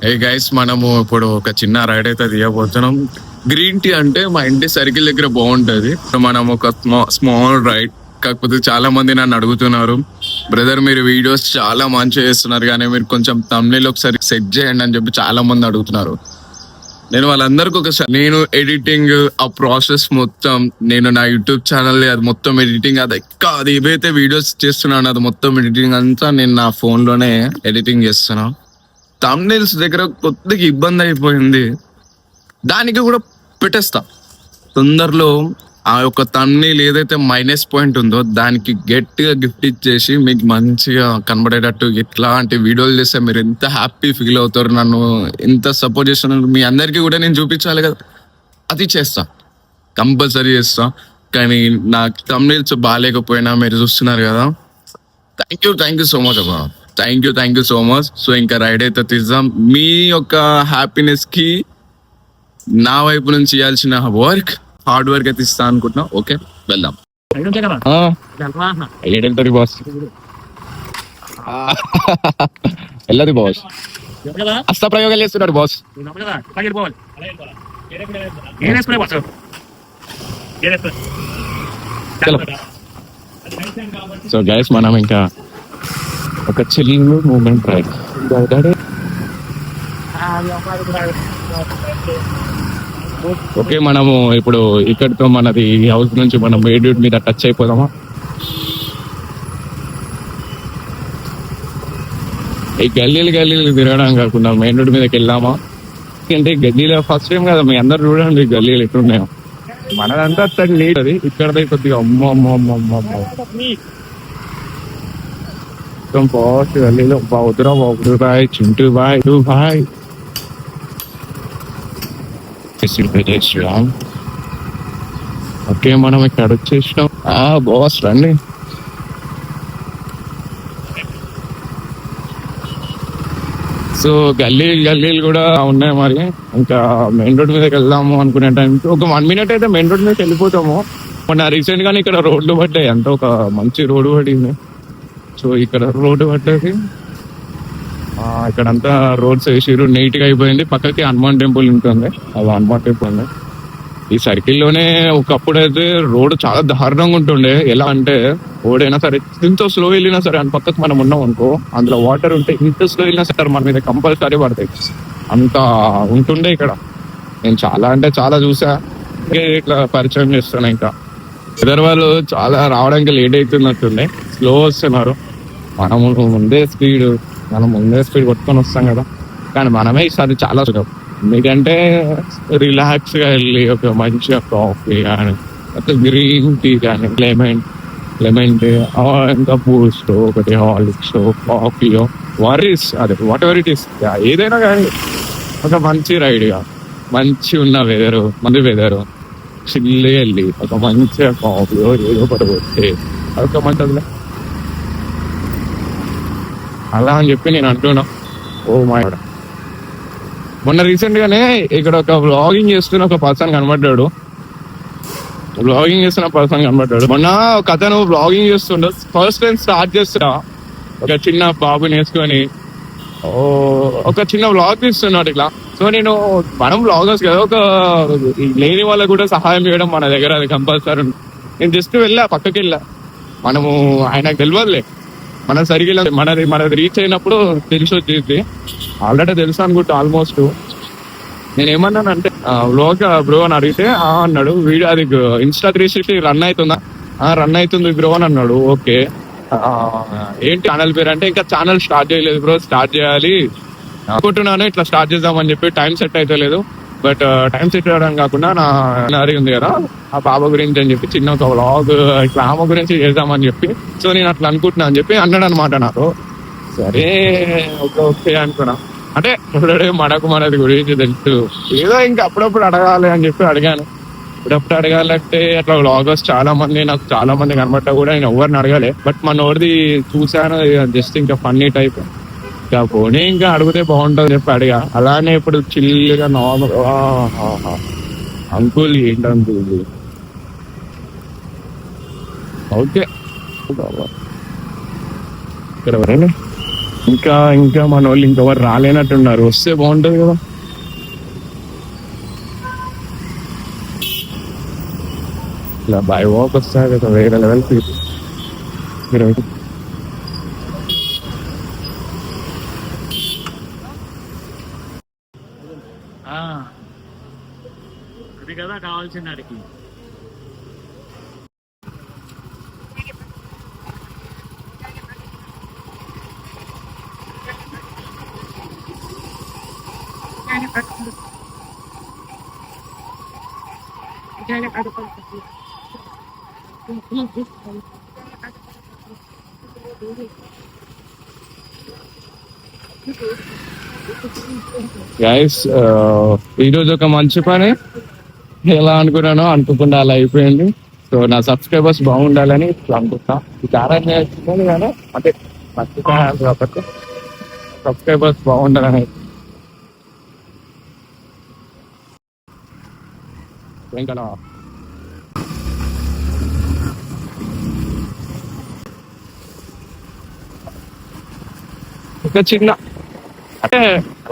ఏ guys, మనము ఇప్పుడు ఒక చిన్న రైడ్ అయితే తీయబోతున్నాం. గ్రీన్ టీ అంటే మా ఇంటి సర్కిల్ దగ్గర బాగుంటది. మనం ఒక స్మాల్ రైడ్. కాకపోతే చాలా మంది నన్ను అడుగుతున్నారు, బ్రదర్ మీరు వీడియోస్ చాలా మంచిగా చేస్తున్నారు కానీ మీరు కొంచెం తమ్నెయిల్ ఒకసారి సెట్ చేయండి అని చెప్పి చాలా మంది అడుగుతున్నారు. నేను వాళ్ళందరికీ ఒకసారి నేను ఎడిటింగ్ ఆ ప్రాసెస్ మొత్తం నేను నా యూట్యూబ్ ఛానల్ అది మొత్తం ఎడిటింగ్ అది ఏవైతే వీడియోస్ చేస్తున్నాను అది మొత్తం ఎడిటింగ్ అంతా నేను నా ఫోన్ లోనే ఎడిటింగ్ చేస్తున్నా. తమ్నెయిల్స్ దగ్గర కొద్దిగా ఇబ్బంది అయిపోయింది, దానికి కూడా పెట్టేస్తా తొందరలో. ఆ యొక్క తమ్నెయిల్ ఏదైతే మైనస్ పాయింట్ ఉందో దానికి గట్టిగా గిఫ్ట్ ఇచ్చేసి మీకు మంచిగా కనబడేటట్టు ఇట్లాంటి వీడియోలు చేస్తే మీరు ఎంత హ్యాపీ ఫీల్ అవుతారు. నన్ను ఎంత సపోర్ట్ చేస్తున్నారు మీ అందరికీ కూడా నేను చూపించాలి కదా, అది చేస్తా, కంపల్సరీ చేస్తా. కానీ నాకు తమ్నెయిల్స్ బాగాలేకపోయినా మీరు చూస్తున్నారు కదా, థ్యాంక్ యూ సో మచ్ అబ్బా, thank you so much. So ఇంకా రైడ్ అయితే తీద్దాం. మీ యొక్క హ్యాపీనెస్ కి నా వైపు నుంచి చేయాల్సిన హార్డ్ వర్క్ అయితే ఇస్తా అనుకుంటున్నా. ఓకే, వెళ్దాం. ఏడెళ్తారు బాస్, వెళ్ళదు బాస్, అస్త ప్రయోగాలు చేస్తున్నాడు బాస్. సో గైస్, మనం ఇంకా ఒక చిల్ మూమెంట్ రైడ్. ఓకే, మనము ఇప్పుడు ఇక్కడితో మనది హౌస్ నుంచి మనం మెయిన్ మీద టచ్ అయిపోదామా? ఈ గల్లీలు తిరగడం కాకుండా మెయిన్ రోడ్ మీదకి వెళ్దామా? అంటే గల్లీలో ఫస్ట్ టైం కదా, మీ అందరు చూడండి గల్లీలు ఎట్లున్నాయో. మనదంతా అత్తడి నీట్, అది ఇక్కడదే కొద్దిగా పోస్ట్ గల్లీలో బావుతురా బాయ్, చింటూ బాయ్, టూ బాయ్. ఓకే, మనం ఇక్కడ వచ్చేసినాం. బాస్ రండి. సో గల్లీలు కూడా ఉన్నాయి మరి. ఇంకా మెయిన్ రోడ్ మీదకి వెళ్దాము అనుకునే టైంకి ఒక 1 minute అయితే మెయిన్ రోడ్ మీదకి వెళ్ళిపోతాము. మొన్న రీసెంట్ గానే ఇక్కడ రోడ్లు పడ్డాయి, అంత ఒక మంచి రోడ్డు పడింది. సో ఇక్కడ రోడ్డు పడ్డది, ఇక్కడంతా రోడ్స్ వేసిరు, నీట్ గా అయిపోయింది. పక్కకి హనుమాన్ టెంపుల్ ఉంటుంది, అది హనుమాన్ టెంపుల్ ఉంది. ఈ సర్కిల్ లోనే ఒకప్పుడు అయితే రోడ్ చాలా దారుణంగా ఉంటుండే. ఎలా అంటే రోడైనా సరే ఇంత స్లో వెళ్ళినా సరే అని పక్కకు మనం ఉన్నాం అనుకో, అందులో వాటర్ ఉంటే ఇంత స్లో వెళ్ళినా సరే మన మీద కంపల్సరీ పడతాయి. అంత ఉంటుండే ఇక్కడ. నేను చాలా చూసా, ఇట్లా పరిచయం చేస్తాను. ఇంకా ఇద్దరు వాళ్ళు చాలా రావడానికి లేట్ అవుతున్నట్టుండే, స్లో వస్తున్నారు. మనం ముందే స్పీడ్ కొట్టుకొని వస్తాం కదా, కానీ మనమే ఈసారి చాలా సుఖం. ఎందుకంటే రిలాక్స్ గా వెళ్ళి ఒక మంచిగా కాఫీ కానీ ఒక గ్రీన్ టీ కానీ లెమన్ టీ, ఇంకా బూస్ట్, ఒకటి హార్లిక్స్, కాఫీయో, వరీస్, అదే వాట్ ఎవర్ ఇట్ ఈస్, ఏదైనా కానీ ఒక మంచి రైడ్గా మంచి ఉన్న వెదరు చిల్లుగా వెళ్ళి ఒక మంచిగా కాఫీయో ఏదో పడబోతే అదొక మంచిది. అలా అని చెప్పి నేను అంటున్నా. ఓ మై గాడ్, మొన్న రీసెంట్ గానే ఇక్కడ ఒక వ్లాగింగ్ చేస్తున్న ఒక పర్సన్ కనబడ్డాడు. మొన్న ఒక అతను వ్లాగింగ్ చేస్తుండ, ఫస్ట్ టైం స్టార్ట్ చేస్తున్నా, ఒక చిన్న బాబుని వేసుకొని ఒక చిన్న వ్లాగ్ తీస్తున్నాడు ఇట్లా. సో మనం వ్లాగర్స్ కదా, ఒక లేని వాళ్ళకు కూడా సహాయం చేయడం మన దగ్గర అది కంపల్సరీ. నేను జస్ట్ పక్కకి వెళ్ళా, మనము ఆయనకు తెలియదులే, మన సరిగ్గా మనది రీచ్ అయినప్పుడు తెలిసి వచ్చేది. ఆల్రెడీ తెలుసు అనుకుంటా ఆల్మోస్ట్. నేను ఏమన్నానంటే వ్లాగ్ బ్రో అని అడిగితే అన్నాడు, వీడియో అది ఇన్స్టా 360 రన్ అవుతుంది బ్రో అని అన్నాడు. ఓకే, ఏంటి ఛానల్ పేరు అంటే, ఇంకా ఛానల్ స్టార్ట్ చేయలేదు బ్రో, స్టార్ట్ చేయాలి అనుకుంటున్నాను, ఇట్లా స్టార్ట్ చేద్దామని చెప్పి. టైం సెట్ అయితే లేదు, బట్ టైం సెట్ అవ్వడం కాకుండా నా ఉంది కదా ఆ బాబా గురించి అని చెప్పి చిన్న ఒక వ్లాగ్ ఇట్లా ఆమె గురించి చేద్దామని చెప్పి. సో నేను అట్లా అనుకుంటున్నా అని చెప్పి అన్నాడు అనమాట నాకు. సరే ఓకే అనుకున్నా. అంటే మనది గురించి తెలుసు, ఏదో ఇంకా అప్పుడప్పుడు అడగాలి అని చెప్పి అడిగాను. ఇప్పుడప్పుడు అడగాలంటే అట్లా వ్లాగర్స్ చాలా మంది కనబడ్డా కూడా నేను ఎవరిని అడగాలి. బట్ మనోడిది చూసాను, జస్ట్ ఇంకా ఫన్నీ టైప్, ఇంకా పోనీ ఇంకా అడిగితే బాగుంటుంది చెప్పి అడిగా. అలానే ఇప్పుడు చిల్లుగా నార్మల్ అంకుల్ ఏంటంకుల్ ఓకే ఇక్కడ ఎవరైనా ఇంకా ఇంకా మన వాళ్ళు ఇంకెవరు రాలేనట్టున్నారు, వస్తే బాగుంటది కదా. ఇలా బై వాక్ వస్తారు కదా, వేరే లెవెల్ మీరు. అది కదా కావాల్సిన అడిగి. గైస్, ఈరోజు ఒక మంచి పని ఎలా అనుకున్నానో అనుకోకుండా అలా అయిపోయింది. సో నా సబ్స్క్రైబర్స్ బాగుండాలని అనుకుంటా. ఈ కారణం నేర్చుకోండి కానీ అంటే మర్చిపోయాను కాబట్టి సబ్స్క్రైబర్స్ బాగుండాలని. ఇంకా ఒక చిన్న అంటే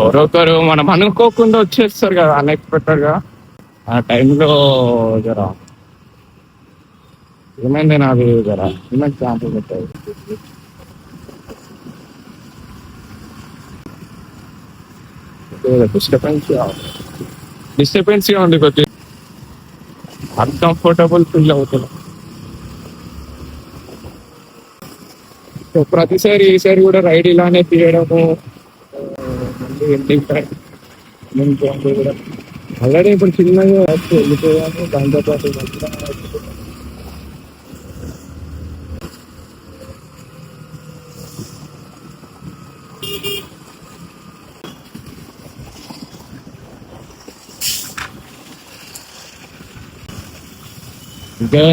ఎవరొకరు మనం అనుకోకుండా వచ్చేస్తారు కదా అన్ఎక్స్పెక్టెడ్ గా. ఆ టైంలో జర ఏమైంది నాది, జర ఏమైనా ఛాన్స్ పెట్టాయి. డిస్టర్బెన్స్గా ఉంది, కొద్దిగా అన్కంఫర్టబుల్ ఫీల్ అవుతున్నా. సో ప్రతిసారి ఈసారి కూడా రైడ్ ఇలానే తీయడము, మళ్ళీ ఎండింగ్ టైం కూడా ఆల్రెడీ ఇప్పుడు చిన్నగా వెళ్ళిపోయాము. దాంతోపాటు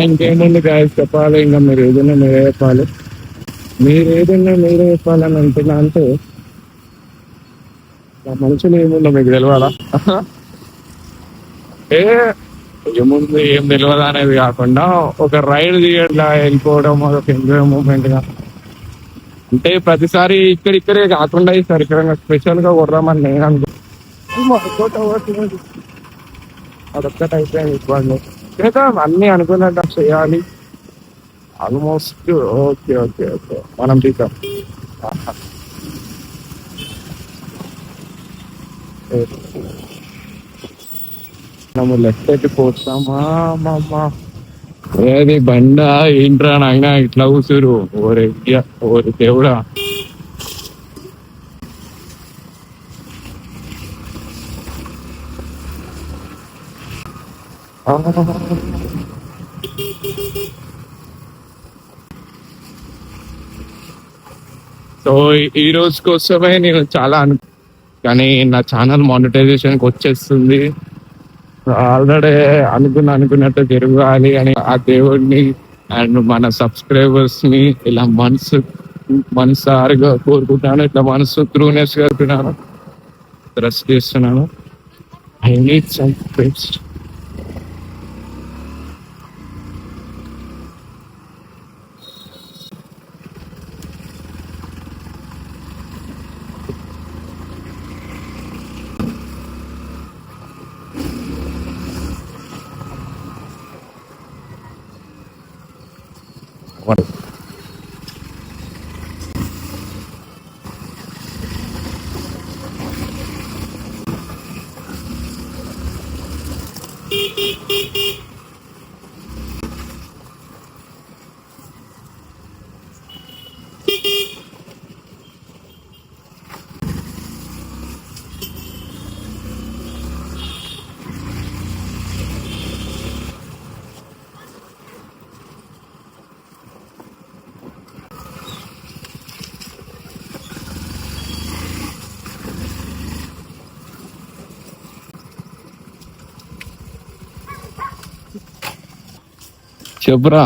ఇంకేముంది గాయస్ చెప్పాలి. ఇంకా మీరు ఏదైనా మీరే చెప్పాలి. మీరు ఏదైనా మీరే చెప్పాలని అంటున్నా అంటే మనుషులు ఏముందో మీకు తెలియాలా. ఏ ఏముంది ఏం తెలియదు అనేది కాకుండా ఒక రైడ్ తీయట్లా వెళ్ళిపోవడం అదొక ఎంజాయ్ మూమెంట్ గా. అంటే ప్రతిసారి ఇక్కడిక్కడే కాకుండా ఈసారి ఇక్కడ స్పెషల్ గా కొడదామని నేను అనుకుంటున్నాను. అదొక్కటి అయిపోయింది ఇబ్బంది. లేదా అన్ని అనుకున్నట్టు చేయాలి ఆల్మోస్ట్. ఓకే ఓకే ఓకే మనం తీద్దాం. మనము లెఫ్ట్ అయితే పోస్తామా అమ్మా. ఏది బండ ఏంట్రా నాయన ఇట్లా కూర్చురు, ఓరి దేవుడా. సో ఈ రోజు కోసమే నేను చాలా కానీ నా ఛానల్ మానిటైజేషన్కి వచ్చేస్తుంది. ఆల్రెడీ అనుకున్నట్టు జరగాలి అని ఆ దేవుడిని అండ్ మన సబ్స్క్రైబర్స్ ని ఇలా మనసారిగా కోరుకుంటున్నాను. ఇట్లా మనసు త్రూనెస్ గారుతున్నాను, ట్రస్ట్ చేస్తున్నాను. I need some friends. చెప్పురా.